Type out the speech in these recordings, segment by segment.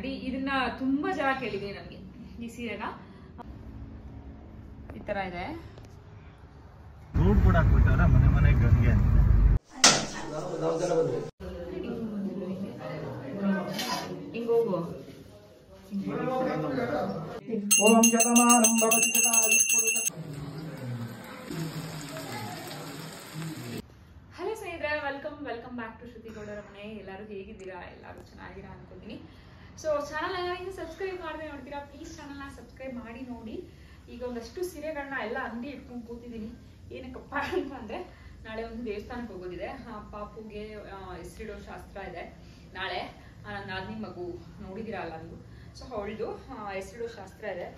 Already ಇದನ್ನ ತುಂಬಾ ಜನ ಕೇಳಿದೀನಿ ನನಗೆ ಈ ಸೀರೆನ. ಈ ತರ ಇದೆ, ರೋಡ್ ಕೂಡ ಹಾಕ್ಬಿಟ್ಟವ್ರೆ ಮನೆ ಮನೆಗೆ ಗಂಗೆ ಅಂತ. ಹಿಂಗೋಗು ಓಂ ಶತಮಾನಂ ಭವತಿ ಶತಾಯುಃ ಪುರುಷ. ಹಲೋ ಸ್ನೇಹಿತರೆ, ವೆಲ್ಕಮ್ ಬ್ಯಾಕ್ ಟು ಶ್ರುತಿ ಗೌಡರ ಮನೆ. ಎಲ್ಲರೂ ಹೇಗಿದ್ದೀರಾ? ಎಲ್ಲರೂ ಚೆನ್ನಾಗಿರಾ ಅನ್ಕೊಂತೀನಿ. ಸೊ ಚಾನಲ್ ಯಾರು ಸಬ್ಸ್ಕ್ರೈಬ್ ಮಾಡದೆ ನೋಡ್ತೀರಾ, ಪ್ಲೀಸ್ ಚಾನಲ್ನ ಸಬ್ಸ್ಕ್ರೈಬ್ ಮಾಡಿ ನೋಡಿ. ಈಗ ಒಂದಷ್ಟು ಸೀರೆಗಳನ್ನ ಎಲ್ಲ ಅಂಗಡಿ ಇಟ್ಕೊಂಡು ಕೂತಿದ್ದೀನಿ. ಏನಕ್ಕಪ್ಪ ಅಂತಂದ್ರೆ ನಾಳೆ ಒಂದು ದೇವಸ್ಥಾನಕ್ಕೆ ಹೋಗೋದಿದೆ. ಪಾಪುಗೆ ಹೆಸರಿಡೋ ಶಾಸ್ತ್ರ ಇದೆ ನಾಳೆ. ನನ್ನ ನಾದಿನಿ ಮಗು ನೋಡಿದಿರಾ ಅಲ್ಲ ನೀವು, ಸೊ ಅವಳದು ಹೆಸರಿಡೋ ಶಾಸ್ತ್ರ ಇದೆ.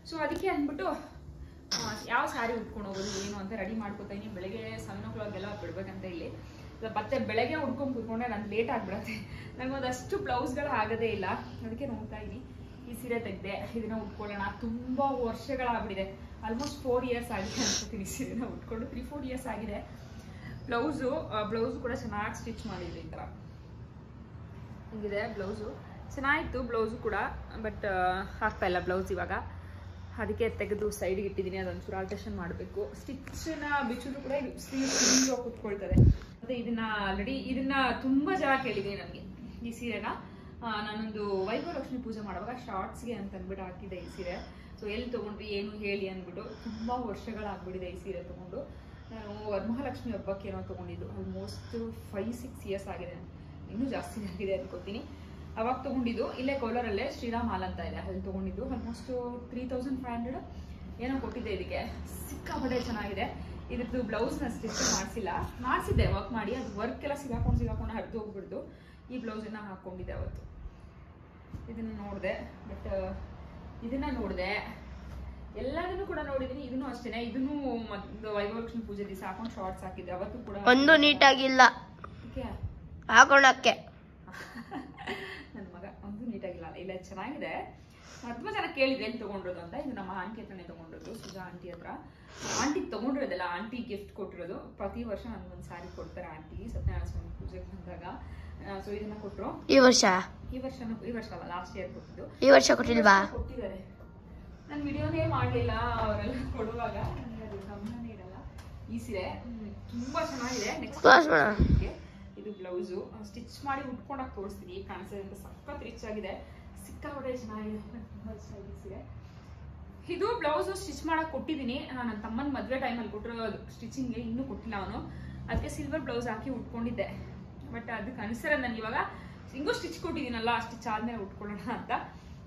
ಸೊ ಅದಕ್ಕೆ ಅಂದ್ಬಿಟ್ಟು ಯಾವ ಸ್ಯಾರಿ ಉಟ್ಕೊಂಡು ಹೋಗೋದು ಏನು ಅಂತ ರೆಡಿ ಮಾಡ್ಕೋತಾ ಇದೀನಿ. ಬೆಳಗ್ಗೆ 7 o'clock ಎಲ್ಲ ಬಿಡ್ಬೇಕಂತ ಇಲ್ಲಿ. ಮತ್ತೆ ಬೆಳಗ್ಗೆ ಉಟ್ಕೊಂಡು ಕೂತ್ಕೊಂಡ್ರೆ ನಾನು ಲೇಟ್ ಆಗ್ಬಿಡತ್ತೆ. ನಂಗೆ ಒಂದಷ್ಟು ಬ್ಲೌಸ್ಗಳು ಆಗೋದೇ ಇಲ್ಲ, ಅದಕ್ಕೆ ನೋಡ್ತಾ ಇದೀನಿ. ಈ ಸೀರೆ ತೆಗ್ದೆ, ಇದನ್ನ ಉಟ್ಕೊಳ್ಳೋಣ. ತುಂಬಾ ವರ್ಷಗಳಾಗ್ಬಿಟ್ಟಿದೆ, ಆಲ್ಮೋಸ್ಟ್ 4 years ಆಗಿದೆ ಅನ್ಕೋತೀನಿ ಸೀರೆನ ಉಟ್ಕೊಂಡು. 3-4 years ಆಗಿದೆ. ಬ್ಲೌಸು ಕೂಡ ಚೆನ್ನಾಗಿ ಸ್ಟಿಚ್ ಮಾಡಿದ್ರು. ಈ ತರ ಹಿಂಗಿದೆ ಬ್ಲೌಸು, ಚೆನ್ನಾಗಿತ್ತು ಬ್ಲೌಸು ಕೂಡ. ಬಟ್ ಆಗ್ತಾ ಇಲ್ಲ ಬ್ಲೌಸ್ ಇವಾಗ, ಅದಕ್ಕೆ ತೆಗೆದು ಸೈಡ್ಗೆ ಇಟ್ಟಿದ್ದೀನಿ. ಅದೊಂಚೂರು ಆಲ್ಟ್ರೇಷನ್ ಮಾಡಬೇಕು. ಸ್ಟಿಚ್ನ ಬಿಚ್ಚುದು ಕೂಡ ಸ್ಲೀವ್ ಕೂತ್ಕೊಳ್ತದೆ. ಮತ್ತೆ ಇದನ್ನ ತುಂಬಾ ಜನ ಕೇಳಿದೀನಿ ನನಗೆ ಈ ಸೀರೆನ. ನಾನೊಂದು ವೈಭವ ಲಕ್ಷ್ಮಿ ಪೂಜೆ ಮಾಡುವಾಗ ಶಾರ್ಟ್ಸ್ಗೆ ಅಂತ ಅಂದ್ಬಿಟ್ಟು ಹಾಕಿದ್ದೆ ಈ ಸೀರೆ. ಸೊ ಎಲ್ಲಿ ತೊಗೊಂಡ್ರಿ ಏನು ಹೇಳಿ ಅಂದ್ಬಿಟ್ಟು ತುಂಬಾ ವರ್ಷಗಳಾಗ್ಬಿಟ್ಟಿದೆ ಈ ಸೀರೆ ತೊಗೊಂಡು. ನಾನು ವರಮಹಾಲಕ್ಷ್ಮಿ ಹಬ್ಬಕ್ಕೆ ಏನೋ ತೊಗೊಂಡಿದ್ದು, ಆಲ್ಮೋಸ್ಟ್ 5-6 years ಆಗಿದೆ, ಇನ್ನೂ ಜಾಸ್ತಿ ಆಗಿದೆ ಅನ್ಕೋತೀನಿ. ಅವಾಗ ತೊಗೊಂಡಿದ್ದು ಇಲ್ಲೇ ಕೋಲಾರಲ್ಲೇ ಶ್ರೀರಾಮ್ ಹಾಲ್ ಅಂತ ಇದೆ, ಅಲ್ಲಿ ತೊಗೊಂಡಿದ್ದು. ಆಲ್ಮೋಸ್ಟ್ 3500 ಏನೋ ಕೊಟ್ಟಿದ್ದೆ. ಇದಕ್ಕೆ ಸಿಕ್ಕಾಪಟ್ಟೆ ಚೆನ್ನಾಗಿದೆ. ಇದ್ರದ್ದು ಬ್ಲೌಸ್ನ ಸ್ಟಿಚ್ ಮಾಡಿಸಿದ್ದೆ ವರ್ಕ್ ಮಾಡಿ. ಅದು ವರ್ಕ್ ಎಲ್ಲ ಸಿಗಾಕೊಂಡು ಹರಿದು ಹೋಗ್ಬಿಡ್ದು. ಈ ಬ್ಲೌಸನ್ನ ಹಾಕೊಂಡಿದ್ದೆ ಅವತ್ತು. ಇದನ್ನ ನೋಡಿದೆ, ಬಟ್ ಇದನ್ನ ನೋಡಿದೆ, ಎಲ್ಲದನ್ನು ಕೂಡ ನೋಡಿದೀನಿ. ಇದನ್ನು ಅಷ್ಟೇನೆ. ಇದನ್ನು ವೈಭವಲಕ್ಷ್ಮಿ ಪೂಜೆ ದಿವಸ ಹಾಕೊಂಡು ಶಾರ್ಟ್ಸ್ ಹಾಕಿದ್ದೆ. ಅವತ್ತು ಕೂಡ ಒಂದು ನೀಟಾಗಿಲ್ಲ ಹಾಕೋಣಕ್ಕೆ. ನನ್ನ ಮಗ ಒಂದು ನೀಟಾಗಿಲ್ಲ. ಇಲ್ಲ ಚೆನ್ನಾಗಿದೆ. ತುಂಬಾ ಜನ ಕೇಳಿದ್ರೆ ಎಲ್ಲಿ ತಗೊಂಡ್ರದು ಅಂತ. ಇದು ನಮ್ಮ ಆಂಟಿ ಹತ್ರನೇ ತಗೊಂಡ್ರದು, ಸುಜಾ ಆಂಟಿ ಹತ್ರ. ಆಂಟಿಗೆ ತಗೊಂಡಿರೋದಲ್ಲ, ಆಂಟಿ ಗಿಫ್ಟ್ ಕೊಟ್ಟಿರೋದು. ಪ್ರತಿ ವರ್ಷ ನನ್ಗೊಂದು ಸ್ಯಾರಿ ಕೊಡ್ತಾರೆ ಆಂಟಿ ಸತ್ಯನಾರಾಯಣ ಸ್ವಾಮಿ ಪೂಜೆಗೆ ಬಂದಾಗ. ಸೊ ಇದನ್ನ ಕೊಟ್ಟರು. ಈ ವರ್ಷ ಅಲ್ಲ, ಲಾಸ್ಟ್ ಇಯರ್ ಕೊಟ್ಟಿದ್ದು. ಈ ವರ್ಷ ಕೊಟ್ಟಿಲ್ವಾ? ಕೊಟ್ಟಿದ್ದಾರೆ. ನಾನು ವಿಡಿಯೋನೇ ಮಾಡ್ಲಿಲ್ಲ ಅವರೆಲ್ಲ ಕೊಡುವಾಗ, ನನಗೆ ಅದು ಗಮನನೇ ಇರಲ್ಲ. ಈ ಸೀರೆ ತುಂಬಾ ಚೆನ್ನಾಗಿದೆ. ನೆಕ್ಸ್ಟ್ ಇದು ಬ್ಲೌಸು ಸ್ಟಿಚ್ ಮಾಡಿ ಉಟ್ಕೊಂಡಾಗ ತೋರಿಸ್ತೀನಿ, ಕಾಣಿಸ್ತದೆ ಅಂತ. ಸಖತ್ ರಿಚ್ ಆಗಿದೆ, ಸಿಕ್ಕಾಪಟ್ಟೆ ಚೆನ್ನಾಗಿದೆ. ತುಂಬಾ ಇಷ್ಟ ಆಗಿದೆ ಸೀರೆ. ಇದು ಬ್ಲೌಸು ಸ್ಟಿಚ್ ಮಾಡಕ್ ಕೊಟ್ಟಿದ್ದೀನಿ. ನನ್ನ ತಮ್ಮನ ಮದುವೆ ಟೈಮಲ್ಲಿ ಕೊಟ್ಟಿರೋ ಸ್ಟಿಚಿಂಗ್ಗೆ ಇನ್ನೂ ಕೊಟ್ಟಿಲ್ಲ ಅವನು. ಅದಕ್ಕೆ ಸಿಲ್ವರ್ ಬ್ಲೌಸ್ ಹಾಕಿ ಉಟ್ಕೊಂಡಿದ್ದೆ. ಬಟ್ ಅದಕ್ಕೆ ಅನಿಸ್ತಾರೆ ನಾನು ಇವಾಗ ಹಿಂಗೂ ಸ್ಟಿಚ್ ಕೊಟ್ಟಿದ್ದೀನಲ್ಲ, ಸ್ಟಿಚ್ ಆದ್ಮೇಲೆ ಉಟ್ಕೊಳ್ಳೋಣ ಅಂತ.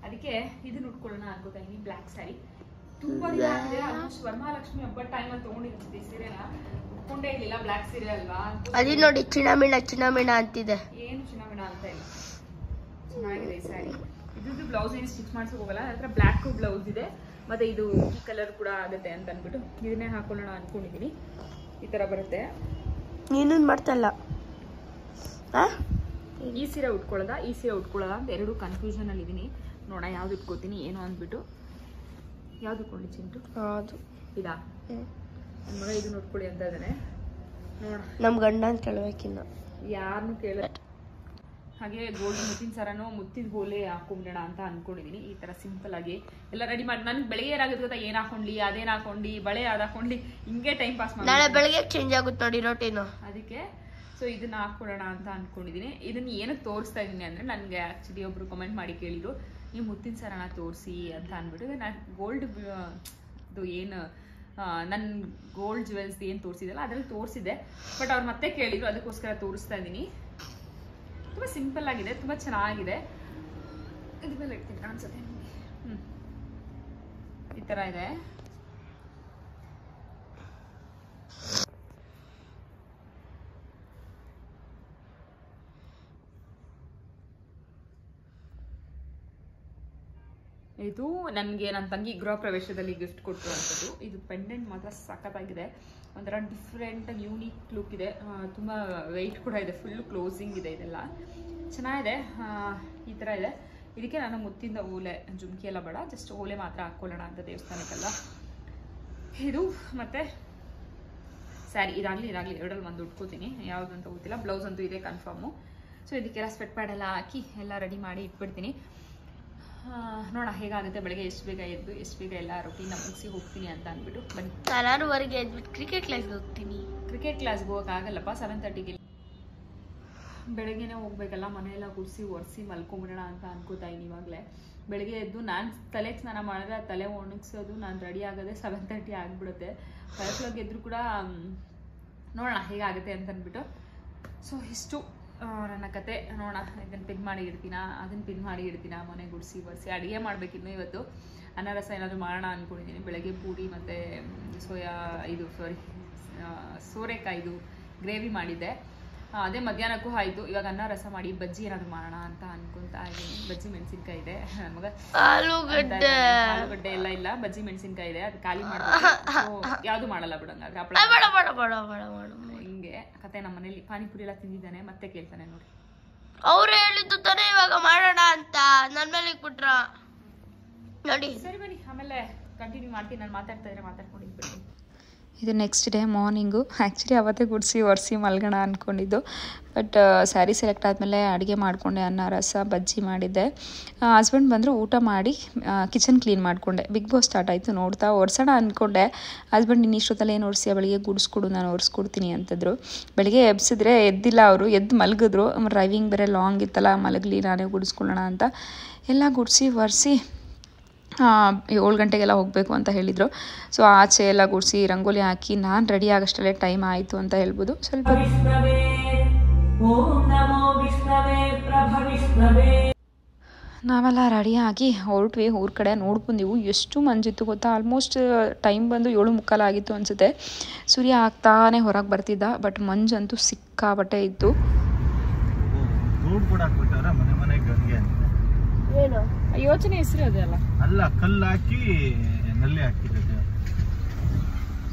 ಅದಕ್ಕೆ ಇದನ್ನ ಉಟ್ಕೊಳ್ಳೋಣ ಅನ್ಕೋತಾ ಇದೀನಿ. ಬ್ಲ್ಯಾಕ್ ಸ್ಯಾರಿ ತುಂಬಾ ದಿನ ಆಗಿದೆ. ಆಲ್ಮೋಸ್ಟ್ ವರಮಹಾಲಕ್ಷ್ಮಿ ಹಬ್ಬದ ಟೈಮಲ್ಲಿ ತಗೊಂಡಿರ್ತೀನಿ ಸೀರೆನ. ಉಟ್ಕೊಂಡೇ ಇರ್ಲಿಲ್ಲ. ಬ್ಲ್ಯಾಕ್ ಸೀರೆ ಅಲ್ವಾ, ಅದಿ ನೋಡಿ ಚಿನ್ನಮಿಣ ಅಂತಿದೆ. ಏನು ಚಿನ್ನಮಿಣ ಅಂತ ಇಲ್ಲ, ಚೆನ್ನಾಗಿದೆ ಈ ಸ್ಯಾರಿ. ಇದ್ರದ್ದು ಬ್ಲೌಸ್ ಏನು ಸ್ಟಿಚ್ ಮಾಡ್ಸಕ್ ಹೋಗಲ್ಲ. ನನ್ನ ಬ್ಲ್ಯಾಕ್ ಬ್ಲೌಸ್ ಇದೆ. ಮತ್ತೆ ಇದು ಈ ಕಲರ್ ಕೂಡ ಆಗುತ್ತೆ ಅಂತ ಅನ್ಬಿಟ್ಟು ಇದನ್ನೇ ಹಾಕೊಳ್ಳೋಣ ಅನ್ಕೊಂಡಿದೀನಿ. ಈ ತರ ಬರುತ್ತೆ. ನೀನು ಮಾಡ್ತಲ್ಲ ಈ ಸೀರೆ ಉಟ್ಕೊಳ್ಳೋದ ಅಂತ ಎರಡು ಕನ್ಫ್ಯೂಷನ್ ಅಲ್ಲಿ ಇದೀನಿ. ನೋಡ ಯಾವ್ದು ಇಟ್ಕೋತೀನಿ ಏನು ಅಂದ್ಬಿಟ್ಟು. ಯಾವ್ದು ಇಟ್ಕೊಳ್ಳಿ ಚಿಂಟು? ಇದಾ? ನನ್ನ ಮಗ ಇದನ್ನ ಉಟ್ಕೊಳ್ಳಿ ಅಂತ ಇದ್ದಾನೆ. ನೋಡ ನಮ್ ಗಂಡ ಅಂತ ಕೇಳ್ಬೇಕಿನ್ನ ಯಾರನ್ನು ಕೇಳ. ಹಾಗೆ ಗೋಲ್ಡ್ ಮುತ್ತಿನ ಸರನು ಮುತ್ತಿನ ಗೋಲೆ ಹಾಕೊಂಬಿಡೋಣ ಅಂತ ಅನ್ಕೊಂಡಿದೀನಿ. ಈ ತರ ಸಿಂಪಲ್ ಆಗಿ ಎಲ್ಲ ರೆಡಿ ಮಾಡಿ. ನನ್ಗೆ ಬೆಳಗ್ಗೆ ಏನಾಗುತ್ತೆ ಗೊತ್ತಾ, ಏನ್ ಹಾಕೊಂಡ್ಲಿ ಅದೇನ್ ಹಾಕೊಂಡ್ಲಿ ಬಳೆ ಅದ್ ಹಾಕೊಂಡ್ಲಿ ಹಿಂಗೆ ಟೈಮ್ ಪಾಸ್ ಮಾಡಿ. ನಾಳೆ ಬೆಳಗ್ಗೆ ಚೇಂಜ್ ಆಗುತ್ತೆ ನೋಡಿ ರೋಟೀನು. ಅದಕ್ಕೆ ಸೊ ಇದನ್ನ ಹಾಕೊಳ್ಳೋಣ ಅಂತ ಅನ್ಕೊಂಡಿದೀನಿ. ಇದನ್ನ ಏನಕ್ಕೆ ತೋರಿಸ್ತಾ ಇದೀನಿ ಅಂದ್ರೆ, ನನ್ಗೆ ಆಕ್ಚುಲಿ ಒಬ್ರು ಕಮೆಂಟ್ ಮಾಡಿ ಕೇಳಿದ್ರು, ನೀವು ಮುತ್ತಿನ ಸರನ ತೋರಿಸಿ ಅಂತ ಅಂದ್ಬಿಟ್ಟು. ನಾನು ಗೋಲ್ಡ್ ಏನು ನನ್ನ ಗೋಲ್ಡ್ ಜುವೆಲ್ಸ್ ಏನು ತೋರಿಸಿದಲ್ಲ ಅದ್ರಲ್ಲಿ ತೋರಿಸಿದೆ. ಬಟ್ ಅವ್ರು ಮತ್ತೆ ಕೇಳಿದ್ರು, ಅದಕ್ಕೋಸ್ಕರ ತೋರಿಸ್ತಾ ಇದ್ದೀನಿ. ತುಂಬ ಸಿಂಪಲ್ ಆಗಿದೆ, ತುಂಬ ಚೆನ್ನಾಗಿದೆ. ಇದ್ರ ಮೇಲೆ ಇಡ್ತೀನಿ ಕಾಣಿಸುತ್ತೆ. ಈ ಥರ ಇದೆ. ಇದು ನನಗೆ ನನ್ನ ತಂಗಿ ಗೃಹ ಪ್ರವೇಶದಲ್ಲಿ ಗಿಫ್ಟ್ ಕೊಟ್ಟರು ಅಂತದ್ದು. ಇದು ಪೆಂಡೆಂಟ್ ಮಾತ್ರ ಸಖತ್ತಾಗಿದೆ. ಒಂಥರ ಡಿಫ್ರೆಂಟ್ ಯೂನಿಕ್ ಲುಕ್ ಇದೆ. ತುಂಬ ವೆಯ್ಟ್ ಕೂಡ ಇದೆ. ಫುಲ್ ಕ್ಲೋಸಿಂಗ್ ಇದೆ. ಇದೆಲ್ಲ ಚೆನ್ನಾಗಿದೆ. ಈ ಥರ ಇದೆ. ಇದಕ್ಕೆ ನಾನು ಮುತ್ತಿಂದ ಓಲೆ, ಜುಮ್ಕಿ ಎಲ್ಲ ಬೇಡ, ಜಸ್ಟ್ ಓಲೆ ಮಾತ್ರ ಹಾಕ್ಕೊಳ್ಳೋಣ ಅಂತ ದೇವಸ್ಥಾನಕ್ಕೆಲ್ಲ. ಇದು ಮತ್ತೆ ಸ್ಯಾರಿ ಇದಾಗಲಿ ಎರಡರಲ್ಲಿ ಒಂದು ಉಟ್ಕೋತೀನಿ. ಯಾವುದು ಅಂತ ಗೊತ್ತಿಲ್ಲ. ಬ್ಲೌಸ್ ಅಂತೂ ಇದೆ ಕನ್ಫರ್ಮು. ಸೊ ಇದಕ್ಕೆಲ್ಲ ಸ್ವೆಟ್ ಪ್ಯಾಡ್ ಎಲ್ಲ ಹಾಕಿ ಎಲ್ಲ ರೆಡಿ ಮಾಡಿ ಇಟ್ಬಿಡ್ತೀನಿ. ನೋಡೋಣ ಹೇಗಾಗುತ್ತೆ. ಬೆಳಗ್ಗೆ ಎಷ್ಟು ಬೇಗ ಎದ್ದು ಎಷ್ಟು ಬೇಗ ಎಲ್ಲ ರೊಟೀನ ಮುಗಿಸಿ ಹೋಗ್ತೀನಿ ಅಂತ ಅಂದ್ಬಿಟ್ಟು ಬನ್ನಿ. 6:30ಗೆ ಎದ್ಬಿಟ್ಟು ಕ್ರಿಕೆಟ್ ಕ್ಲಾಸ್ಗೆ ಹೋಗ್ತೀನಿ. ಕ್ರಿಕೆಟ್ ಕ್ಲಾಸ್ಗೆ ಹೋಗೋಕ್ಕಾಗಲ್ಲಪ್ಪ, 7:30ಗೆ ಬೆಳಗ್ಗೆನೇ ಹೋಗ್ಬೇಕಲ್ಲ. ಮನೆಯೆಲ್ಲ ಗುಡಿಸಿ ಒರೆಸಿ ಮಲ್ಕೊಂಬಿಡೋಣ ಅಂತ ಅನ್ಕೋತಾ ಇದ್ದೀನಿ ಇವಾಗಲೇ. ಬೆಳಗ್ಗೆ ಎದ್ದು ನಾನು ತಲೆಗೆ ಸ್ನಾನ ಮಾಡಿದ್ರೆ ತಲೆ ಒಣಗಿಸೋದು ನಾನು ರೆಡಿ ಆಗೋದೆ 7:30 ಆಗಿಬಿಡುತ್ತೆ. 5 o'clock ಎದ್ರು ಕೂಡ ನೋಡೋಣ ಹೇಗಾಗುತ್ತೆ ಅಂತ ಅಂದ್ಬಿಟ್ಟು. ಸೊ ಇಷ್ಟು ನನ್ನ ಕತೆ. ನೋಡೋಣ, ಇದನ್ನು ಪಿನ್ ಮಾಡಿ ಇಡ್ತೀನ, ಅದನ್ನು ಪಿನ್ ಮಾಡಿ ಇಡ್ತೀನ, ಮನೆ ಗುಡಿಸಿ ಒರೆಸಿ ಅಡುಗೆ ಮಾಡಬೇಕಿನ್ನು. ಇವತ್ತು ಅನ್ನ ರಸ ಏನಾದರೂ ಮಾಡೋಣ ಅಂದ್ಕೊಂಡಿದ್ದೀನಿ. ಬೆಳಗ್ಗೆ ಪೂರಿ ಮತ್ತು ಸೋರೆಕಾಯ್ದು ಗ್ರೇವಿ ಮಾಡಿದ್ದೆ, ಅದೇ ಮಧ್ಯಾಹ್ನಕ್ಕೂ ಆಯಿತು. ಇವಾಗ ಅನ್ನ ರಸ ಮಾಡಿ ಬಜ್ಜಿ ಏನಾದ್ರು ಮಾಡೋಣ ಅಂತ ಅನ್ಕೊಂತಾ ಇದ್ದೀನಿ. ಬಜ್ಜಿ ಮೆಣಸಿನ್ಕಾಯಿ ಇದೆ, ನಮಗ ಆಲೂಗಡ್ಡೆ ಎಲ್ಲ ಇಲ್ಲ, ಬಜ್ಜಿ ಮೆಣಸಿನ್ಕಾಯಿ ಇದೆ, ಅದು ಖಾಲಿ ಮಾಡಬೇಕು. ಯಾವುದು ಮಾಡಲ್ಲ ಬಿಡಂಗಾದ್ರೆ ಹಿಂಗೆ ಕತೆ. ನಮ್ಮ ಮನೇಲಿ ಪಾನಿಪುರಿ ಎಲ್ಲ ತಿಂದಿದ್ದಾನೆ, ಮತ್ತೆ ಕೇಳ್ತಾನೆ ನೋಡಿ. ಅವ್ರು ಹೇಳಿದ್ದು ತಾನೇ ಇವಾಗ ಮಾಡೋಣ ಅಂತ, ನನ್ನ ಮೇಲೆ ಬಿಟ್ರ ನೋಡಿ. ಸರಿ ಬನ್ನಿ, ಆಮೇಲೆ ಕಂಟಿನ್ಯೂ ಮಾಡ್ತೀನಿ. ನಾನು ಮಾತಾಡ್ತಾ ಇದ್ರೆ ಮಾತಾಡ್ಕೊಂಡಿದ್ಬಿಡ್ತೀನಿ. ಇದು ನೆಕ್ಸ್ಟ್ ಡೇ ಮಾರ್ನಿಂಗು. ಆ್ಯಕ್ಚುಲಿ ಅವತ್ತೇ ಗುಡಿಸಿ ಒರೆಸಿ ಮಲ್ಗೋಣ ಅಂದ್ಕೊಂಡಿದ್ದು, ಬಟ್ ಸ್ಯಾರಿ ಸೆಲೆಕ್ಟ್ ಆದಮೇಲೆ ಅಡುಗೆ ಮಾಡಿಕೊಂಡೆ. ಅನ್ನ ರಸ ಬಜ್ಜಿ ಮಾಡಿದ್ದೆ. ಹಸ್ಬೆಂಡ್ ಬಂದರು, ಊಟ ಮಾಡಿ ಕಿಚನ್ ಕ್ಲೀನ್ ಮಾಡಿಕೊಂಡೆ. ಬಿಗ್ ಬಾಸ್ ಸ್ಟಾರ್ಟ್ ಆಯಿತು, ನೋಡ್ತಾ ಒರೆಸೋಣ ಅಂದ್ಕೊಂಡೆ. ಹಸ್ಬೆಂಡ್ ನೀನು ಇಷ್ಟೊತ್ತಲ್ಲಿ ಏನು ಒರೆಸಿ, ಬೆಳಿಗ್ಗೆ ಗುಡಿಸ್ಕೊಡು, ನಾನು ಒರೆಸ್ಕೊಡ್ತೀನಿ ಅಂತಂದರು. ಬೆಳಿಗ್ಗೆ ಎಬ್ಸಿದ್ರೆ ಎದ್ದಿಲ್ಲ ಅವರು, ಎದ್ದು ಮಲಗಿದ್ರು. ಡ್ರೈವಿಂಗ್ ಬೇರೆ ಲಾಂಗ್ ಇತ್ತಲ್ಲ, ಮಲಗಲಿ ನಾನೇ ಗುಡಿಸ್ಕೊಳ್ಳೋಣ ಅಂತ ಎಲ್ಲ ಗುಡಿಸಿ ಒರೆಸಿ 7 ಗಂಟೆಗೆಲ್ಲ ಹೋಗಬೇಕು ಅಂತ ಹೇಳಿದರು. ಸೊ ಆಚೆ ಎಲ್ಲ ಗುಡಿಸಿ ರಂಗೋಲಿ ಹಾಕಿ ನಾನು ರೆಡಿ ಆಗೋಷ್ಟಲ್ಲೇ ಟೈಮ್ ಆಯಿತು ಅಂತ ಹೇಳ್ಬೋದು. ಸ್ವಲ್ಪ ನಾವೆಲ್ಲ ರೆಡಿಯಾಗಿ ಹೊರಟ್ವಿ. ಊರ ಕಡೆ ನೋಡ್ಬಂದಿವು. ಎಷ್ಟು ಮಂಜಿತ್ತು ಗೊತ್ತಾ, ಆಲ್ಮೋಸ್ಟ್ ಟೈಮ್ ಬಂದು 7:45 ಆಗಿತ್ತು ಅನಿಸುತ್ತೆ. ಸೂರ್ಯ ಆಗ್ತಾನೆ ಹೊರಗೆ ಬರ್ತಿದ್ದ, ಬಟ್ ಮಂಜಂತೂ ಸಿಕ್ಕಾಬಟ್ಟೆ ಇತ್ತು. ಯೋಚನೆ ಹೆಸರು ಅದೇ ಅಲ್ಲ, ಅಲ್ಲ ಕಲ್ಲು ಹಾಕಿ ನಲ್ಲಿ ಹಾಕಿರೋದು.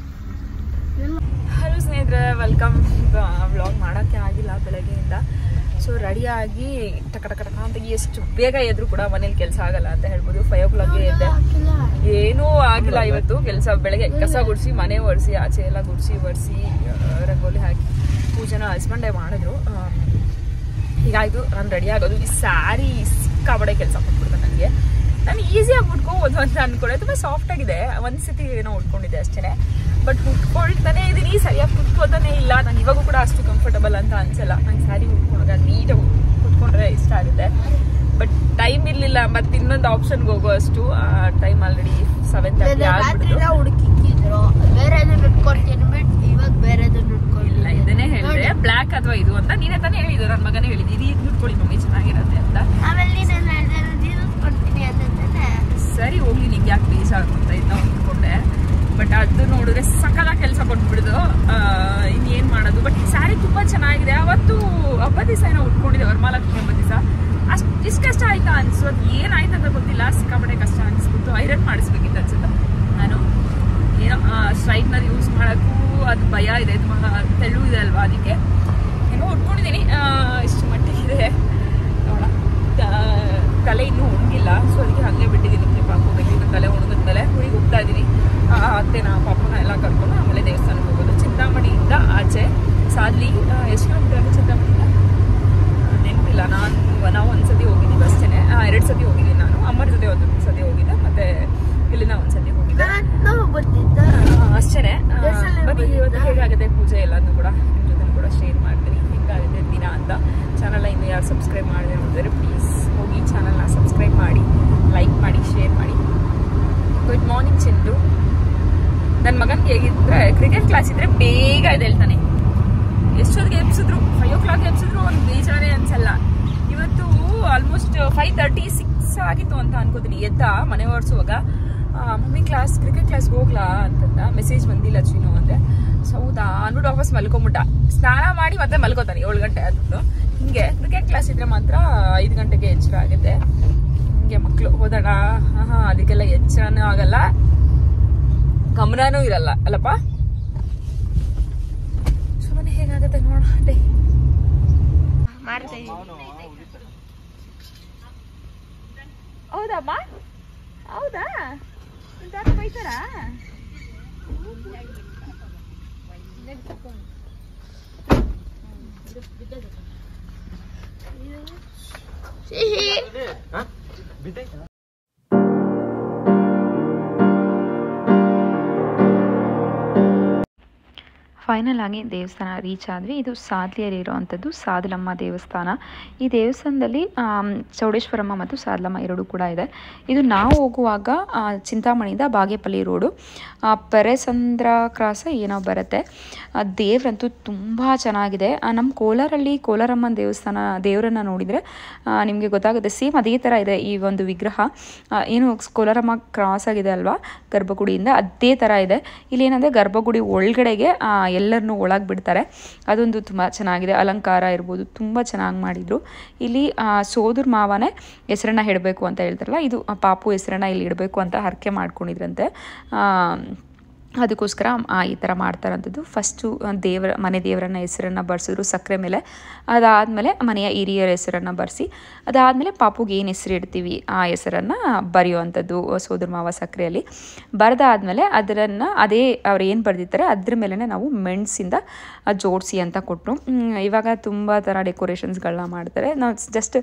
ಹಲೋ ಸ್ನೇಹಿತರೆ, ವೆಲ್ಕಮ್. ವ್ಲಾಗ್ ಮಾಡೋಕ್ಕೆ ಆಗಿಲ್ಲ ಬೆಳಗ್ಗೆಯಿಂದ. ಸೊ ರೆಡಿಯಾಗಿ ಟಕ ಟಕ ಟಕ ಅಂತ ಎಷ್ಟು ಬೇಗ ಎದ್ರು ಕೂಡ ಮನೇಲಿ ಕೆಲಸ ಆಗಲ್ಲ ಅಂತ ಹೇಳ್ಬೋದು. 5 o'clock ಎದ್ದೆ, ಏನೂ ಆಗಿಲ್ಲ ಇವತ್ತು ಕೆಲಸ. ಬೆಳಗ್ಗೆ ಕಸ ಗುಡಿಸಿ, ಮನೆ ಒರೆಸಿ, ಆಚೆ ಎಲ್ಲ ಗುಡಿಸಿ ಒರೆಸಿ ರಂಗೋಲಿ ಹಾಕಿ ಪೂಜೆನ ಹಸ್ಬೆಂಡೇ ಮಾಡಿದ್ರು. ಹೀಗಾಯಿತು. ನಾನು ರೆಡಿ ಆಗೋದು. ಈ ಸ್ಯಾರಿ ಸಿಕ್ಕಾಬಡೆ ಕೆಲಸ ಕೊಟ್ಬಿಡ್ದೆ ನನಗೆ. ನಾನು ಈಸಿಯಾಗಿ ಉಟ್ಕೋಬೋದು ಅಂತ ಅಂದ್ಕೊಂಡೆ. ತುಂಬ ಸಾಫ್ಟಾಗಿದೆ. ಒಂದ್ಸತಿ ಏನೋ ಉಟ್ಕೊಂಡಿದ್ದೆ ಅಷ್ಟೇ, ಬಟ್ ಉಟ್ಕೊಳ್ತಾನೆ ಇದ್ದೀನಿ, ಸರಿಯಾಗಿ ಕುತ್ಕೋತಾನೆ ಇಲ್ಲ. ನಾನು ಇವಾಗೂ ಕೂಡ ಅಷ್ಟು ಕಂಫರ್ಟಬಲ್ ಅಂತ ಅನ್ಸಲ್ಲ. ನಂಗೆ ಸ್ಯಾರಿ ಉಟ್ಕೊಂಡಾಗ ನೀಟಾಗಿ ಕುತ್ಕೊಂಡ್ರೆ ಇಷ್ಟ ಆಗುತ್ತೆ. ಬಟ್ ಟೈಮ್ ಇರಲಿಲ್ಲ, ಮತ್ತೆ ಇನ್ನೊಂದು ಆಪ್ಷನ್ಗೆ ಹೋಗೋ ಅಷ್ಟು. Time already 7:30 ಹುಡುಕಿದ್ರು. ಬೇರೆ ಇವಾಗ ಬೇರೆ ಇಲ್ಲ, ಇದನ್ನೇ ಹೇಳಿದೆ, ಬ್ಲ್ಯಾಕ್ ಅಥವಾ ಇದು ಅಂತ. ನೀನೇ ತಾನೇ ಹೇಳಿದ್ದು, ನನ್ನ ಮಗನೇ ಹೇಳಿದ್ದು, ಇದು ಉಟ್ಕೊಳ್ಳಿ ಮಮ್ಮಿ ಚೆನ್ನಾಗಿರುತ್ತೆ ಅಂತ. ಸರಿ ಹೋಗ್ಲಿ, ನಿಂಗೆ ಯಾಕೆ ಬೇಜಾರಾಗುತ್ತೆ ಅಂತ ಉಟ್ಕೊಂಡೆ. ಬಟ್ ಅದು ನೋಡಿದ್ರೆ ಸಕಲ ಕೆಲಸ ಕೊಟ್ಬಿಡ್ದು. ಇನ್ನೇನು ಮಾಡೋದು. ಬಟ್ ಈ ಸ್ಯಾರಿ ತುಂಬ ಚೆನ್ನಾಗಿದೆ. ಅವತ್ತು ಹಬ್ಬದ ದಿವಸ ಏನೋ ಉಟ್ಕೊಂಡಿದ್ದೆ, ವರಮಹಾಲಕ್ಷ್ಮಿ ಹಬ್ಬದ ದಿವಸ. ಇಷ್ಟು ಕಷ್ಟ ಆಯ್ತಾ ಅನ್ಸೋದು, ಏನಾಯ್ತು ಅಂತ ಗೊತ್ತಿಲ್ಲ. ಸಿಕ್ಕಾಪಟ್ಟೆ ಕಷ್ಟ ಅನಿಸ್ಬಿಟ್ಟು ಐರನ್ ಮಾಡಿಸ್ಬೇಕಿತ್ತು ಅನ್ಸುತ್ತೆ. ನಾನು ಏನೋ ಸ್ಟ್ರೈಟ್ನರ್ ಯೂಸ್ ಮಾಡೋಕ್ಕೂ ಅದು ಭಯ ಇದೆ, ತೆಳು ಇದೆ ಅಲ್ವಾ, ಅದಕ್ಕೆ ಏನೋ ಉಟ್ಕೊಂಡಿದ್ದೀನಿ. ಇಷ್ಟು ಮಟ್ಟಿಗಿದೆ ನೋಡ. ತಲೆ ಇನ್ನೂ ಒಣಗಿಲ್ಲ, ಸೊ ಅದಕ್ಕೆ ಹಾಗೆ ಬಿಟ್ಟಿದ್ದೀನಿ. ಕ್ಲಿಪ್ ಹಾಕೋಬೇಕು. ಇನ್ನು ತಲೆ ಒಣಗಿದ್ಮೇಲೆ ಊರಿಗೆ ಹೋಗ್ತಾ ಇದ್ದೀನಿ. ಅತ್ತೆ ಪಾಪನ ಎಲ್ಲ ಕರ್ಕೊಂಡು ಆಮೇಲೆ ದೇವಸ್ಥಾನಕ್ಕೆ ಹೋಗೋದು. ಚಿಂತಾಮಣಿಯಿಂದ ಆಚೆ ಸಾದ್ಲಿ ಎಷ್ಟು ಕಿಲೋಮೀಟರ್ ಚಿಂತಾಮಣಿಯಿಂದ ನೆನಪಿಲ್ಲ. ನಾವು ಒಂದ್ಸತಿ ಹೋಗಿದ್ದೀವಿ ಅಷ್ಟೇ. 2 ಸತಿ ಹೋಗಿದ್ದೀನಿ ನಾನು. ಅಮ್ಮರ ಜೊತೆ ಒಂದು ಸತಿ ಹೋಗಿದ್ದೆ, ಮತ್ತೆ ಇಲ್ಲಿಂದ ಒಂದ್ಸತಿ ಹೋಗಿದ್ದೆ ಅಷ್ಟೇ. ಬನ್ನಿ, ಇವತ್ತು ಹೇಗಾಗುತ್ತೆ ಪೂಜೆ ಎಲ್ಲನೂ ಕೂಡ ನಿಮ್ಮ ಜೊತೆ ಕೂಡ ಶೇರ್ ಮಾಡ್ತೀನಿ, ಹೇಗಾಗುತ್ತೆ ದಿನ ಅಂತ. ಚಾನಲ್ನ ಇನ್ನೂ ಯಾರು ಸಬ್ಸ್ಕ್ರೈಬ್ ಮಾಡದೆ ನೋಡಿದ್ರೆ ಪ್ಲೀಸ್ ಹೋಗಿ ಚಾನಲ್ನ ಸಬ್ಸ್ಕ್ರೈಬ್ ಮಾಡಿ, ಲೈಕ್ ಮಾಡಿ, ಶೇರ್ ಮಾಡಿ. Good morning Chandu. ನನ್ನ ಮಗನಿಗೆ ಹೇಗಿದ್ರೆ ಕ್ರಿಕೆಟ್ ಕ್ಲಾಸ್ ಇದ್ರೆ ಬೇಗ ಎದ್ದೇಳ್ತಾನೆ. ಎಷ್ಟೊತ್ತಿಗೆ ಎಬ್ಸಿದ್ರು, 5 o'clock ಎಬ್ಸಿದ್ರು ಅವ್ನು ಬೇಜಾರೇ ಅನ್ಸಲ್ಲ. ಇವತ್ತು ಆಲ್ಮೋಸ್ಟ್ 5:36 ಆಗಿತ್ತು ಅಂತ ಅನ್ಕೋತೀನಿ. ಎದ್ದ ಮನೆ ಒರೆಸುವಾಗ, ಮಮ್ಮಿ ಕ್ರಿಕೆಟ್ ಕ್ಲಾಸ್ಗೆ ಹೋಗ್ಲಾ ಅಂತಂದ. ಮೆಸೇಜ್ ಬಂದಿಲ್ಲ ಚೀನು ಅಂದೆ. ಹೌದಾ ಅಂದ್ಬಿಟ್ಟು ವಾಪಸ್ ಮಲ್ಕೊಂಬಿಟ್ಟ. ಸ್ನಾನ ಮಾಡಿ ಮತ್ತೆ ಮಲ್ಕೋತಾನೆ 7 ಗಂಟೆ ಆದ್ಬಿಟ್ಟು. ಹಿಂಗೆ ಕ್ರಿಕೆಟ್ ಕ್ಲಾಸ್ ಇದ್ರೆ ಮಾತ್ರ 5 ಗಂಟೆಗೆ ಎಚ್ಚರ ಆಗುತ್ತೆ. ಹಿಂಗೆ ಮಕ್ಕಳು ಹೋದಣ, ಅದಕ್ಕೆಲ್ಲ ಎಚ್ಚರನೂ ಆಗಲ್ಲ, ಗಮನನೂ ಇರಲ್ಲ ಅಲ್ಲಪ್ಪ. ಸುಮ್ಮನೆ ಹೇಗಾಗುತ್ತೆ ನೋಡೋಣ. ಹೌದಮ್ಮ, ಹೌದಾ ಬೈತಾರಾ? ಸಿಹಿ ಫೈನಲ್ ಆಗಿ ದೇವಸ್ಥಾನ ರೀಚ್ ಆದ್ವಿ. ಇದು ಸಾದ್ಲಿಯಲ್ಲಿ ಇರೋವಂಥದ್ದು ಸಾದಲಮ್ಮ ದೇವಸ್ಥಾನ. ಈ ದೇವಸ್ಥಾನದಲ್ಲಿ ಚೌಡೇಶ್ವರಮ್ಮ ಮತ್ತು ಸಾದಲಮ್ಮ ಎರಡೂ ಕೂಡ ಇದೆ. ಇದು ನಾವು ಹೋಗುವಾಗ ಚಿಂತಾಮಣಿಯಿಂದ ಬಾಗೇಪಲ್ಲಿ ರೋಡು ಪೆರೆಸಂದ್ರ ಕ್ರಾಸ ಏನೋ ಬರುತ್ತೆ. ದೇವರಂತೂ ತುಂಬ ಚೆನ್ನಾಗಿದೆ. ನಮ್ಮ ಕೋಲಾರಲ್ಲಿ ಕೋಲಾರಮ್ಮನ ದೇವರನ್ನು ನೋಡಿದರೆ ನಿಮಗೆ ಗೊತ್ತಾಗುತ್ತೆ. ಸೇಮ್ ಅದೇ ಥರ ಇದೆ ಈ ಒಂದು ವಿಗ್ರಹ. ಏನು ಕೋಲಾರಮ್ಮ ಕ್ರಾಸ್ ಆಗಿದೆ ಅಲ್ವಾ ಗರ್ಭಗುಡಿಯಿಂದ, ಅದೇ ಥರ ಇದೆ. ಇಲ್ಲಿ ಏನಂದರೆ ಗರ್ಭಗುಡಿ ಒಳಗಡೆಗೆ ಎಲ್ಲರನ್ನೂ ಒಳಗೆ ಬಿಡ್ತಾರೆ. ಅದೊಂದು ತುಂಬ ಚೆನ್ನಾಗಿದೆ. ಅಲಂಕಾರ ಇರ್ಬೋದು ತುಂಬ ಚೆನ್ನಾಗಿ ಮಾಡಿದರು. ಇಲ್ಲಿ ಸೋದರ ಮಾವನೇ ಹೆಸರನ್ನ ಇಡಬೇಕು ಅಂತ ಹೇಳ್ತಾರಲ್ಲ, ಇದು ಪಾಪು ಹೆಸರನ್ನ ಇಲ್ಲಿ ಇಡಬೇಕು ಅಂತ ಹರಕೆ ಮಾಡ್ಕೊಂಡಿದ್ರಂತೆ. ಅದಕ್ಕೋಸ್ಕರ ಈ ಥರ ಮಾಡ್ತಾರಂಥದ್ದು. ಫಸ್ಟು ಮನೆ ದೇವರನ್ನ ಹೆಸರನ್ನು ಬರೆಸಿದ್ರು ಸಕ್ಕರೆ ಮೇಲೆ. ಅದಾದಮೇಲೆ ಮನೆಯ ಹಿರಿಯರ ಹೆಸರನ್ನು ಬರೆಸಿ, ಅದಾದಮೇಲೆ ಪಾಪುಗೆ ಏನು ಹೆಸರು ಇಡ್ತೀವಿ ಆ ಹೆಸರನ್ನು ಬರೆಯುವಂಥದ್ದು ಸೋದರ ಮಾವ ಸಕ್ಕರೆಯಲ್ಲಿ. ಬರೆದಾದ್ಮೇಲೆ ಅದನ್ನು ಅವ್ರು ಏನು ಬರೆದಿರ್ತಾರೆ ಅದ್ರ ಮೇಲೇ ನಾವು ಮೆಣಸಿಂದ ಜೋಡಿಸಿ ಅಂತ ಕೊಟ್ಟರು. ಇವಾಗ ತುಂಬ ಥರ ಡೆಕೋರೇಷನ್ಸ್ಗಳನ್ನ ಮಾಡ್ತಾರೆ. ನಾವು ಜಸ್ಟ್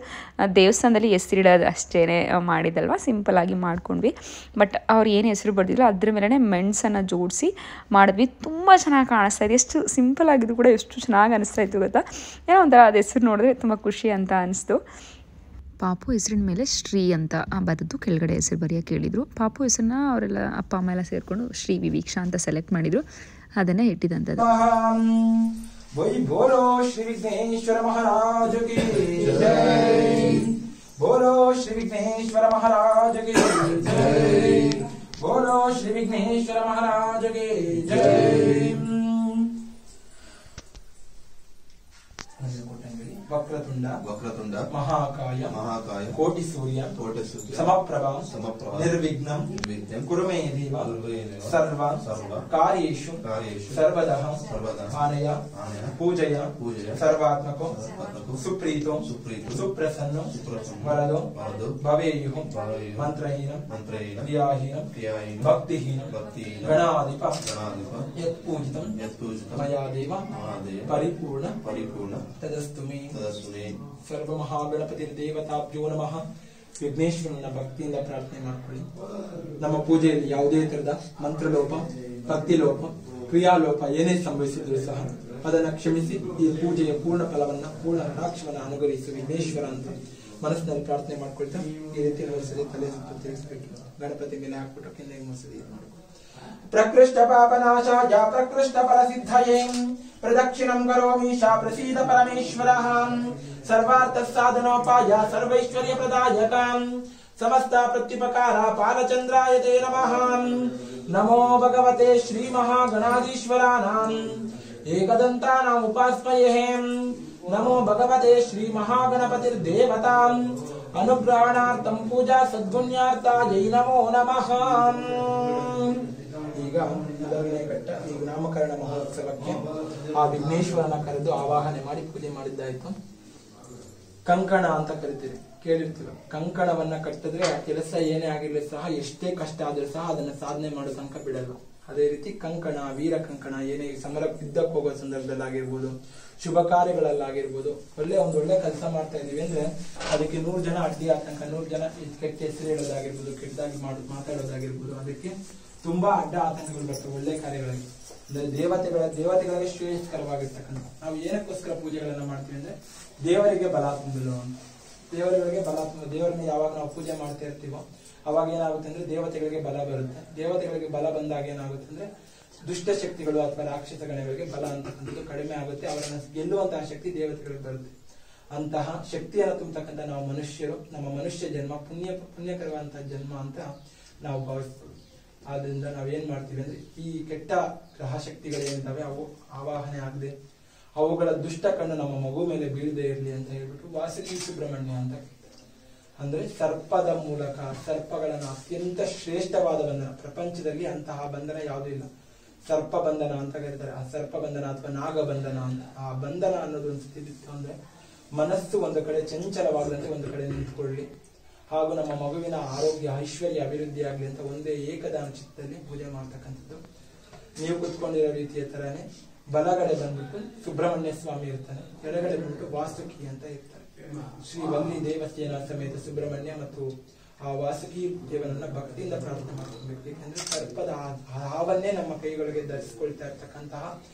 ದೇವಸ್ಥಾನದಲ್ಲಿ ಹೆಸರಿಡೋದು ಅಷ್ಟೇ ಮಾಡಿದಲ್ವ, ಸಿಂಪಲ್ಲಾಗಿ ಮಾಡ್ಕೊಂಡ್ವಿ. ಬಟ್ ಅವ್ರು ಏನು ಹೆಸರು ಬರೆದಿದ್ರು ಅದ್ರ ಮೇಲೇ ಮೆಣಸನ್ನು ಜೋಡಿಸಿ ಮಾಡಿದ್ವಿ. ತುಂಬ ಚೆನ್ನಾಗಿ ಕಾಣಿಸ್ತಾ ಇದೆ. ಎಷ್ಟು ಸಿಂಪಲ್ ಆಗಿದ್ದು ಕೂಡ ಎಷ್ಟು ಚೆನ್ನಾಗಿ ಅನಿಸ್ತಾ ಇತ್ತು ಗೊತ್ತಾ. ಏನೋ ಒಂಥರ ಅದು ಹೆಸರು ನೋಡಿದ್ರೆ ತುಂಬ ಖುಷಿ ಅಂತ ಅನಿಸ್ತು. ಪಾಪು ಹೆಸರಿನ ಮೇಲೆ ಶ್ರೀ ಅಂತ ಬರೆದು ಕೆಳಗಡೆ ಹೆಸರು ಬರೆಯೋಕೆ ಹೇಳಿದರು. ಪಾಪು ಹೆಸರನ್ನ ಅವರೆಲ್ಲ ಅಪ್ಪ ಅಮ್ಮ ಎಲ್ಲ ಸೇರಿಕೊಂಡು ಶ್ರೀ ವಿವೀಕ್ಷಾ ಅಂತ ಸೆಲೆಕ್ಟ್ ಮಾಡಿದರು. ಅದನ್ನೇ ಇಟ್ಟಿದ್ದಂಥದ್ದು. वही बोलो श्री विघ्नेश्वर महाराज की जय, बोलो श्री विघ्नेश्वर महाराज की जय, बोलो श्री विघ्नेश्वर महाराज की जय. वक्रतुंड महाकाय कोटि सूर्य समप्रभा निर्विघ्नं कुरु मे देव सर्व कार्येषु सर्वदः आनय पूजय सर्वात्मको सुप्रीतो सुप्रसन्नो वरदो भवेयुः मंत्रहीनं क्रियाहीनं भक्तिहीनं गणाधिप यत्पूजितं मया देव परिपूर्ण तदस्तु मे सर्व महागणपति देवताभ्यो नमः. ವಿಘ್ನೇಶ್ವರನ ಭಕ್ತಿಯಿಂದ ಪ್ರಾರ್ಥನೆ ಮಾಡ್ಕೊಳ್ಳಿ. ನಮ್ಮ ಪೂಜೆಯಲ್ಲಿ ಯಾವುದೇ ತರದ ಮಂತ್ರಲೋಪ, ಭಕ್ತಿಲೋಪ, ಕ್ರಿಯಾಲೋಪ ಏನೇ ಸಂಭವಿಸಿದ್ರು ಸಹ ಅದನ್ನ ಕ್ಷಮಿಸಿ ಈ ಪೂಜೆಯ ಪೂರ್ಣ ಫಲವನ್ನ, ಪೂರ್ಣ ಕಟಾಕ್ಷವನ್ನ ಅನುಗ್ರಹಿಸು ವಿಘ್ನೇಶ್ವರ ಅಂತ ಮನಸ್ಸಿನಲ್ಲಿ ಪ್ರಾರ್ಥನೆ ಮಾಡ್ಕೊಳ್ತಾ ಈ ರೀತಿ ಮೂರ್ಸಲಿ ತಲೆ ಸುತ್ತ ತಿರುಗಿಸ್ಬೇಕು. ಗಣಪತಿ ಮೇಲೆ ಹಾಕ್ಬಿಟ್ಟು ಕೆನ್ನೆಗೆ ಮೂರ್ಸಲಿ ಮಾಡ್ಕೊಳ್ಳಿ. ಪ್ರಕೃಷ್ಟ ಪಾಪನಾಶಾಯ ಪ್ರಕೃಷ್ಟ ಫಲಸಿದ್ಧಯೇ ಪ್ರದಕ್ಷಿಣಂ ಕರೋಮೀಶಾ ಪ್ರಸೀದ ಪರಮೇಶ್ವರಃ. ಸರ್ವಾರ್ಥ ಸಾಧನೋಪಾಯ ಸರ್ವೈಶ್ವರ್ಯ ಪ್ರದಾಯಕ ಸಮಸ್ತ ಪ್ರತ್ಯುಪಕಾರ ಪಾಲಚಂದ್ರಾಯ ತೇ ನಮಃ. ನಮೋ ಭಗವತೆ ಶ್ರೀ ಮಹಾಗಣಾಧೀಶ್ವರಾನಾಂ ಏಕದಂತಾನಾಂ ಉಪಾಸ್ಮಯೇ. ನಮೋ ಭಗವತೆ ಶ್ರೀ ಮಹಾಗಣಪತಿರ್ದೇವತಾಂ ಅನುಗ್ರಹಣಾರ್ಥಂ ಪೂಜಾ ಸದ್ಗುಣ್ಯಾರ್ಥಾಯೈ ನಮೋ ನಮಃ. ಈಗ ಮೊದಲನೇ ಘಟ್ಟ, ಈಗ ನಾಮಕರಣ ಮಹೋತ್ಸವಕ್ಕೆ ಆ ವಿಘ್ನೇಶ್ವರನ ಕರೆದು ಆವಾಹನೆ ಮಾಡಿ ಪೂಜೆ ಮಾಡಿದ್ದಾಯ್ತು. ಕಂಕಣ ಅಂತ ಕರಿತೀವಿ, ಕೇಳಿರ್ತೀವಿ. ಕಂಕಣವನ್ನ ಕಟ್ಟಿದ್ರೆ ಆ ಕೆಲಸ ಏನೇ ಆಗಿರ್ಲಿ ಸಹ, ಎಷ್ಟೇ ಕಷ್ಟ ಆದ್ರೂ ಸಹ ಅದನ್ನ ಸಾಧನೆ ಮಾಡೋ ತನಕ ಬಿಡಲ್ಲ. ಅದೇ ರೀತಿ ಕಂಕಣ, ವೀರ ಕಂಕಣ, ಏನೇ ಸಮರ ಯುದ್ಧಕ್ಕೆ ಹೋಗೋ ಸಂದರ್ಭದಲ್ಲಿ ಆಗಿರ್ಬೋದು, ಶುಭ ಕಾರ್ಯಗಳಲ್ಲಾಗಿರ್ಬೋದು, ಒಳ್ಳೆ ಕೆಲಸ ಮಾಡ್ತಾ ಇದೀವಿ ಅಂದ್ರೆ ಅದಕ್ಕೆ 100 ಜನ ಅಡ್ಡಿ ಆತಂಕ, 100 ಜನ ಕೆಟ್ಟ ಹೆಸರು ಹೇಳೋದಾಗಿರ್ಬೋದು, ಕೆಟ್ಟದಾಗಿ ಮಾತಾಡೋದಾಗಿರ್ಬೋದು, ಅದಕ್ಕೆ ತುಂಬಾ ಅಡ್ಡ ಆತಂಕಗಳು ಬರ್ತವೆ ಒಳ್ಳೆ ಕಾರ್ಯಗಳಿಗೆ. ಅಂದ್ರೆ ದೇವತೆಗಳಿಗೆ ಶ್ರೇಯಸ್ಕರವಾಗಿರ್ತಕ್ಕಂಥ ನಾವು ಏನಕ್ಕೋಸ್ಕರ ಪೂಜೆಗಳನ್ನ ಮಾಡ್ತೀವಿ ಅಂದ್ರೆ ದೇವರಿಗೆ ಬಲ ತುಂಬಲು ಅಂತ. ದೇವರನ್ನ ಯಾವಾಗ ನಾವು ಪೂಜೆ ಮಾಡ್ತಾ ಇರ್ತೀವೋ ಅವಾಗ ಏನಾಗುತ್ತೆ ಅಂದ್ರೆ ದೇವತೆಗಳಿಗೆ ಬಲ ಬರುತ್ತೆ. ದೇವತೆಗಳಿಗೆ ಬಲ ಬಂದಾಗ ಏನಾಗುತ್ತೆ ಅಂದ್ರೆ ದುಷ್ಟ ಶಕ್ತಿಗಳು ಅಥವಾ ರಾಕ್ಷಸ ಗಣಗಳಿಗೆ ಬಲ ಅಂತಕ್ಕಂಥದ್ದು ಕಡಿಮೆ ಆಗುತ್ತೆ. ಅವರನ್ನ ಗೆಲ್ಲುವಂತಹ ಶಕ್ತಿ ದೇವತೆಗಳಿಗೆ ಬರುತ್ತೆ. ಅಂತಹ ಶಕ್ತಿಯನ್ನು ತುಂಬತಕ್ಕಂಥ ನಾವು ಮನುಷ್ಯರು, ನಮ್ಮ ಮನುಷ್ಯ ಜನ್ಮ ಪುಣ್ಯಕರವಾದಂತಹ ಜನ್ಮ ಅಂತ ನಾವು ಭಾವಿಸ್ತೀವಿ. ಆದ್ರಿಂದ ನಾವೇನ್ ಮಾಡ್ತೀವಿ ಅಂದ್ರೆ ಈ ಕೆಟ್ಟ ಗ್ರಹ ಶಕ್ತಿಗಳೇನಿದ್ದಾವೆ ಅವು ಆವಾಹನೆ ಆಗದೆ, ಅವುಗಳ ದುಷ್ಟ ಕಣ್ಣು ನಮ್ಮ ಮಗು ಮೇಲೆ ಬೀಳದೆ ಇರಲಿ ಅಂತ ಹೇಳ್ಬಿಟ್ಟು ವಾಸುಕಿ ಸುಬ್ರಹ್ಮಣ್ಯ ಅಂತ, ಅಂದ್ರೆ ಸರ್ಪದ ಮೂಲಕ ಸರ್ಪಗಳನ್ನ ಅತ್ಯಂತ ಶ್ರೇಷ್ಠವಾದ ಬಂಧನ, ಪ್ರಪಂಚದಲ್ಲಿ ಅಂತಹ ಬಂಧನ ಯಾವುದೂ ಇಲ್ಲ. ಸರ್ಪ ಬಂಧನ ಅಂತ ಕರೀತಾರೆ. ಆ ಸರ್ಪ ಬಂಧನ ಅಥವಾ ನಾಗ ಬಂಧನ ಅಂತ. ಆ ಬಂಧನ ಅನ್ನೋದು ಒಂದು ಸ್ಥಿತಿ ಇತ್ತು ಅಂದ್ರೆ ಮನಸ್ಸು ಒಂದು ಕಡೆ ಚಂಚಲವಾಗದಂತೆ ಒಂದು ಕಡೆ ನಿಂತ್ಕೊಳ್ಳಿ, ಹಾಗೂ ನಮ್ಮ ಮಗುವಿನ ಆರೋಗ್ಯ ಐಶ್ವರ್ಯ ಅಭಿವೃದ್ಧಿ ಆಗ್ಲಿ ಅಂತ ಒಂದೇ ಏಕದಾನ ಚಿತ್ತದಲ್ಲಿ ಪೂಜೆ ಮಾಡ್ತಕ್ಕಂಥದ್ದು. ನೀವು ಕುತ್ಕೊಂಡಿರೋ ರೀತಿಯ ತರಾನೇ ಬಲಗಡೆ ಬಂದ್ಬಿಟ್ಟು ಸುಬ್ರಹ್ಮಣ್ಯ ಸ್ವಾಮಿ ಇರ್ತಾನೆ, ಎಡಗಡೆ ಬಂದ್ಬಿಟ್ಟು ವಾಸುಕಿ ಅಂತ ಇರ್ತಾರೆ. ಶ್ರೀ ವಲ್ಲಿ ದೇವಸ್ಥಾನ ಸಮೇತ ಸುಬ್ರಹ್ಮಣ್ಯ ಮತ್ತು ಆ ವಾಸುಕಿ ದೇವನನ್ನ ಭಕ್ತಿಯಿಂದ ಪ್ರಾರ್ಥನೆ ಮಾಡ್ಕೊಬೇಕು. ಯಾಕಂದ್ರೆ ಸರ್ಪದ ಹಾವನ್ನೇ ನಮ್ಮ ಕೈಗಳಿಗೆ ಧರಿಸಿಕೊಳ್ತಾ ಇರ್ತಕ್ಕಂತಹ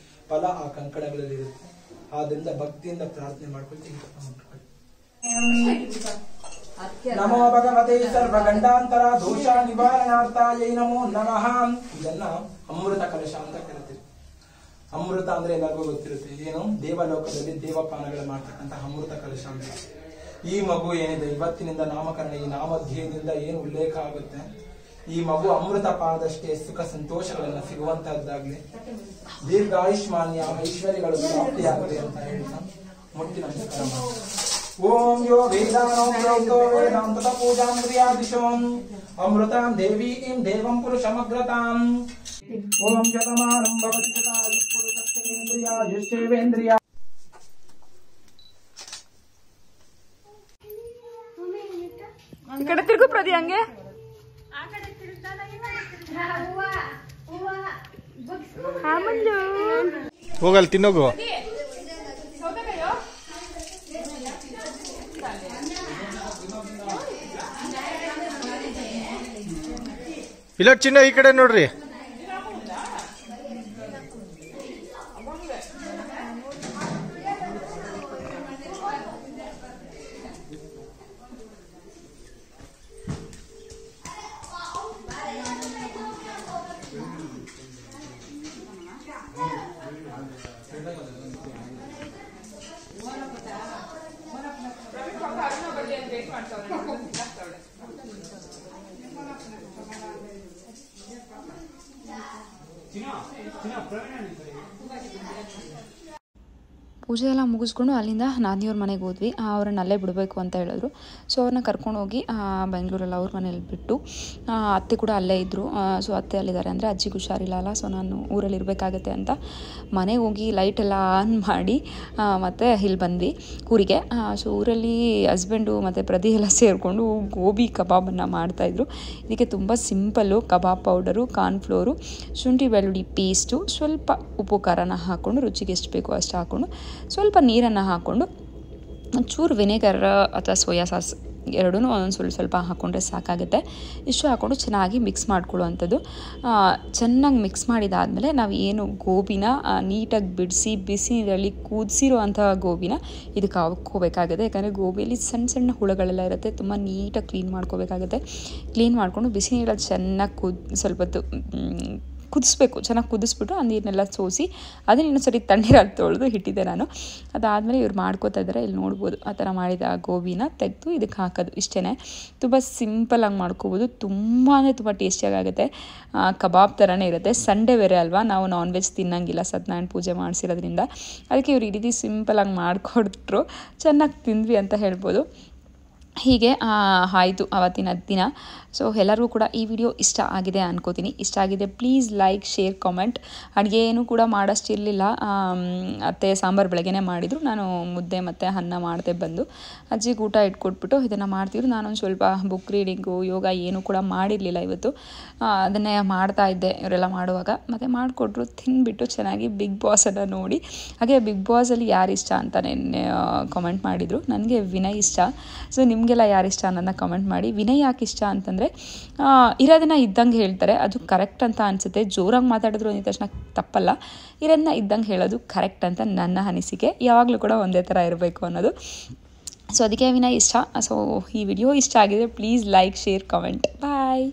ಫಲ ಆ ಕಂಕಣಗಳಲ್ಲಿ ಇರುತ್ತೆ. ಆದ್ರಿಂದ ಭಕ್ತಿಯಿಂದ ಪ್ರಾರ್ಥನೆ ಮಾಡ್ಕೊಳ್ತೀವಿ. ನಮೋ ಭಗವತೆ ಸರ್ವಗಂಡಾಂತರ ದೋಷ ನಿವಾರಣಾರ್ಥಾಯ ನಮೋ ನಮಃ. ಇದನ್ನ ಅಮೃತ ಕಲಶ ಅಂತ ಕರೀತೀವಿ. ಅಮೃತ ಅಂದ್ರೆ ಎಲ್ಲರಿಗೂ ಗೊತ್ತಿರುತ್ತೆ, ಏನು ದೇವಲೋಕದಲ್ಲಿ ದೇವಪಾನಗಳು ಮಾಡ್ತಕ್ಕಂಥ ಅಮೃತ ಕಲಶ ಅಂತ. ಈ ಮಗು ಏನಿದೆ ಇವತ್ತಿನಿಂದ ನಾಮಕರಣ, ಈ ನಾಮಧ್ಯದಿಂದ ಏನು ಉಲ್ಲೇಖ ಆಗುತ್ತೆ, ಈ ಮಗು ಅಮೃತ ಪಾದಷ್ಟೇ ಸುಖ ಸಂತೋಷಗಳನ್ನ ಸಿಗುವಂತಹದ್ದಾಗ್ಲಿ, ದೀರ್ಘಾಯುಷ್ಮಾನ್ಯ ಐಶ್ವರ್ಯಗಳು ಪ್ರಾಪ್ತಿಯಾಗಲಿ ಅಂತ ಹೇಳ್ತಾ ಮುಟ್ಟಿ ನಮಸ್ಕಾರ ಮಾಡಿ. ಓಂ ಯೋ ವೇದಾನೋ ವೇದಾಂತ ಪೂಜಾಂ ಕ್ರಿಯಾದಿಶೋಂ ಅಮೃತಾಂ ದೇವೀಂ ದೇವಂ ಪುರುಷಮಗ್ರತಾಂ. ಓಂ ಶತಮಾನಂ ಭವತಿ ಶತಾಯು ಪುರುಷೇಂದ್ರಿಯಾಯುಷ್ಯೇವೇಂದ್ರಿಯ. ಈ ಕಡೆ ತಿರುಗು ಪ್ರದಿ, ಹಂಗೆ ಹೋಗಲ್ಲಿ ತಿನ್ನೋಗು. ಇಲ್ಲ ಚಿನ್ನ ಈ ಕಡೆ ನೋಡ್ರಿ. ಪೂಜೆ ಎಲ್ಲ ಮುಗಿಸ್ಕೊಂಡು ಅಲ್ಲಿಂದ ನಾದಿಯವ್ರ ಮನೆಗೆ ಹೋದ್ವಿ. ಅವ್ರನ್ನ ಅಲ್ಲೇ ಬಿಡಬೇಕು ಅಂತ ಹೇಳಿದ್ರು. ಸೊ ಅವ್ರನ್ನ ಕರ್ಕೊಂಡೋಗಿ ಬೆಂಗಳೂರಲ್ಲಿ ಅವ್ರ ಮನೇಲಿ ಬಿಟ್ಟು, ಅತ್ತೆ ಕೂಡ ಅಲ್ಲೇ ಇದ್ದರು. ಸೊ ಅತ್ತೆ ಅಲ್ಲಿದ್ದಾರೆ ಅಂದರೆ ಅಜ್ಜಿಗೆ ಹುಷಾರಿಲ್ಲ ಅಲ್ಲ, ಸೊ ನಾನು ಊರಲ್ಲಿ ಇರಬೇಕಾಗತ್ತೆ ಅಂತ ಮನೆಗೆ ಹೋಗಿ ಲೈಟೆಲ್ಲ ಆನ್ ಮಾಡಿ ಮತ್ತು ಇಲ್ಲಿ ಬಂದ್ವಿ ಊರಿಗೆ. ಸೊ ಊರಲ್ಲಿ ಹಸ್ಬೆಂಡು ಮತ್ತು ಪ್ರದಿ ಎಲ್ಲ ಸೇರಿಕೊಂಡು ಗೋಬಿ ಕಬಾಬನ್ನು ಮಾಡ್ತಾಯಿದ್ರು. ಇದಕ್ಕೆ ತುಂಬ ಸಿಂಪಲ್ಲು, ಕಬಾಬ್ ಪೌಡರು, ಕಾರ್ನ್ಫ್ಲೋರು, ಶುಂಠಿ ಬೆಳ್ಳುಳ್ಳಿ ಪೇಸ್ಟು, ಸ್ವಲ್ಪ ಉಪ್ಪು ಖಾರನ ಹಾಕ್ಕೊಂಡು ರುಚಿಗೆ ಎಷ್ಟು ಬೇಕೋ ಅಷ್ಟು ಹಾಕ್ಕೊಂಡು ಸ್ವಲ್ಪ ನೀರನ್ನು ಹಾಕ್ಕೊಂಡು ಒಂಚೂರು ವಿನೆಗರ್ ಅಥವಾ ಸೋಯಾ ಸಾಸ್ ಎರಡೂ ಒಂದೊಂದು ಸ್ವಲ್ಪ ಹಾಕ್ಕೊಂಡ್ರೆ ಸಾಕಾಗುತ್ತೆ. ಇಷ್ಟು ಹಾಕ್ಕೊಂಡು ಚೆನ್ನಾಗಿ ಮಿಕ್ಸ್ ಮಾಡ್ಕೊಳ್ಳುವಂಥದ್ದು. ಚೆನ್ನಾಗಿ ಮಿಕ್ಸ್ ಮಾಡಿದಾದಮೇಲೆ ನಾವು ಏನು ಗೋಬಿನ ನೀಟಾಗಿ ಬಿಡಿಸಿ ಬಿಸಿ ನೀರಲ್ಲಿ ಕುದಿಸಿರೋ ಅಂಥ ಗೋಬಿನ ಇದಕ್ಕೆ ಹಾಕ್ಕೋಬೇಕಾಗುತ್ತೆ. ಯಾಕಂದರೆ ಗೋಬಿಯಲ್ಲಿ ಸಣ್ಣ ಸಣ್ಣ ಹುಳುಗಳೆಲ್ಲ ಇರುತ್ತೆ, ತುಂಬ ನೀಟಾಗಿ ಕ್ಲೀನ್ ಮಾಡ್ಕೋಬೇಕಾಗುತ್ತೆ. ಕ್ಲೀನ್ ಮಾಡಿಕೊಂಡು ಬಿಸಿ ನೀರಲ್ಲಿ ಚೆನ್ನಾಗಿ ಸ್ವಲ್ಪ ಹೊತ್ತು ಕುದಿಸ್ಬೇಕು. ಚೆನ್ನಾಗಿ ಕುದಿಸ್ಬಿಟ್ಟು ಆ ನೀರನ್ನೆಲ್ಲ ಸೋಸಿ ಅದನ್ನ ಇನ್ನೊಂದು ಸರಿ ತಣ್ಣೀರಲ್ಲಿ ತೊಳೆದು ಇಟ್ಟಿದ್ದೆ ನಾನು. ಅದಾದಮೇಲೆ ಇವ್ರು ಮಾಡ್ಕೋತಾ ಇದ್ದಾರೆ, ಇಲ್ಲಿ ನೋಡ್ಬೋದು. ಆ ಥರ ಮಾಡಿದ ಆ ಗೋಬಿನ ತೆಗೆದು ಇದಕ್ಕೆ ಹಾಕೋದು, ಇಷ್ಟೇ. ತುಂಬ ಸಿಂಪಲಾಗಿ ಮಾಡ್ಕೋಬೋದು, ತುಂಬ ಅಂದರೆ ತುಂಬ ಟೇಸ್ಟಿಯಾಗುತ್ತೆ. ಕಬಾಬ್ ಥರನೇ ಇರುತ್ತೆ. ಸಂಡೇ ಬೇರೆ ಅಲ್ವಾ, ನಾವು ನಾನ್ ವೆಜ್ ತಿನ್ನಂಗಿಲ್ಲ, ಸತ್ಯನಾರಾಯಣ ಪೂಜೆ ಮಾಡಿಸಿರೋದ್ರಿಂದ. ಅದಕ್ಕೆ ಇವ್ರು ಈ ರೀತಿ ಸಿಂಪಲಾಗಿ ಮಾಡಿಕೊಟ್ರು, ಚೆನ್ನಾಗಿ ತಿಂದ್ವಿ ಅಂತ ಹೇಳ್ಬೋದು. ಹೀಗೆ ಆಯಿತು ಅವತ್ತಿನ ದಿನ. ಸೊ ಎಲ್ಲರಿಗೂ ಕೂಡ ಈ ವಿಡಿಯೋ ಇಷ್ಟ ಆಗಿದೆ ಅನ್ಕೋತೀನಿ. ಇಷ್ಟ ಆಗಿದೆ ಪ್ಲೀಸ್ ಲೈಕ್, ಶೇರ್, ಕಾಮೆಂಟ್. ಅಡುಗೆ ಏನೂ ಕೂಡ ಮಾಡೋಷ್ಟಿರಲಿಲ್ಲ. ಅತ್ತೆ ಸಾಂಬಾರು ಬೆಳಗ್ಗೆನೇ ಮಾಡಿದರು, ನಾನು ಮುದ್ದೆ ಮತ್ತು ಅನ್ನ ಮಾಡಿದೆ ಬಂದು ಅಜ್ಜಿಗೆ ಊಟ ಇಟ್ಕೊಟ್ಬಿಟ್ಟು ಇದನ್ನು ಮಾಡ್ತಿದ್ರು. ನಾನೊಂದು ಸ್ವಲ್ಪ ಬುಕ್ ರೀಡಿಂಗು, ಯೋಗ ಏನೂ ಕೂಡ ಮಾಡಿರಲಿಲ್ಲ ಇವತ್ತು. ಅದನ್ನೇ ಮಾಡ್ತಾಯಿದ್ದೆ ಇವರೆಲ್ಲ ಮಾಡುವಾಗ. ಮತ್ತು ಮಾಡಿಕೊಟ್ರು, ತಿಂದುಬಿಟ್ಟು ಚೆನ್ನಾಗಿ ಬಿಗ್ ಬಾಸನ್ನು ನೋಡಿ. ಹಾಗೆ ಬಿಗ್ ಬಾಸಲ್ಲಿ ಯಾರು ಇಷ್ಟ ಅಂತ ಕಾಮೆಂಟ್ ಮಾಡಿದರು. ನನಗೆ ವಿನಯ್ ಇಷ್ಟ. ಸೊ ನಿಮಗೆಲ್ಲ ಯಾರು ಇಷ್ಟ ಅನ್ನೋದನ್ನ ಕಮೆಂಟ್ ಮಾಡಿ. ವಿನಯ್ ಯಾಕೆ ಇಷ್ಟ ಅಂತಂದರೆ ಇರೋದನ್ನ ಇದ್ದಂಗೆ ಹೇಳ್ತಾರೆ, ಅದು ಕರೆಕ್ಟ್ ಅಂತ ಅನಿಸುತ್ತೆ. ಜೋರಾಗಿ ಮಾತಾಡಿದ್ರು ಅಂದ ತಕ್ಷಣ ತಪ್ಪಲ್ಲ, ಇರೋದನ್ನ ಇದ್ದಂಗೆ ಹೇಳೋದು ಕರೆಕ್ಟ್ ಅಂತ ನನ್ನ ಅನಿಸಿಕೆ. ಯಾವಾಗಲೂ ಕೂಡ ಒಂದೇ ಥರ ಇರಬೇಕು ಅನ್ನೋದು. ಸೊ ಅದಕ್ಕೆ ವಿನಯ್ ಇಷ್ಟ. ಸೊ ಈ ವಿಡಿಯೋ ಇಷ್ಟ ಆಗಿದೆ please like, share, comment. Bye.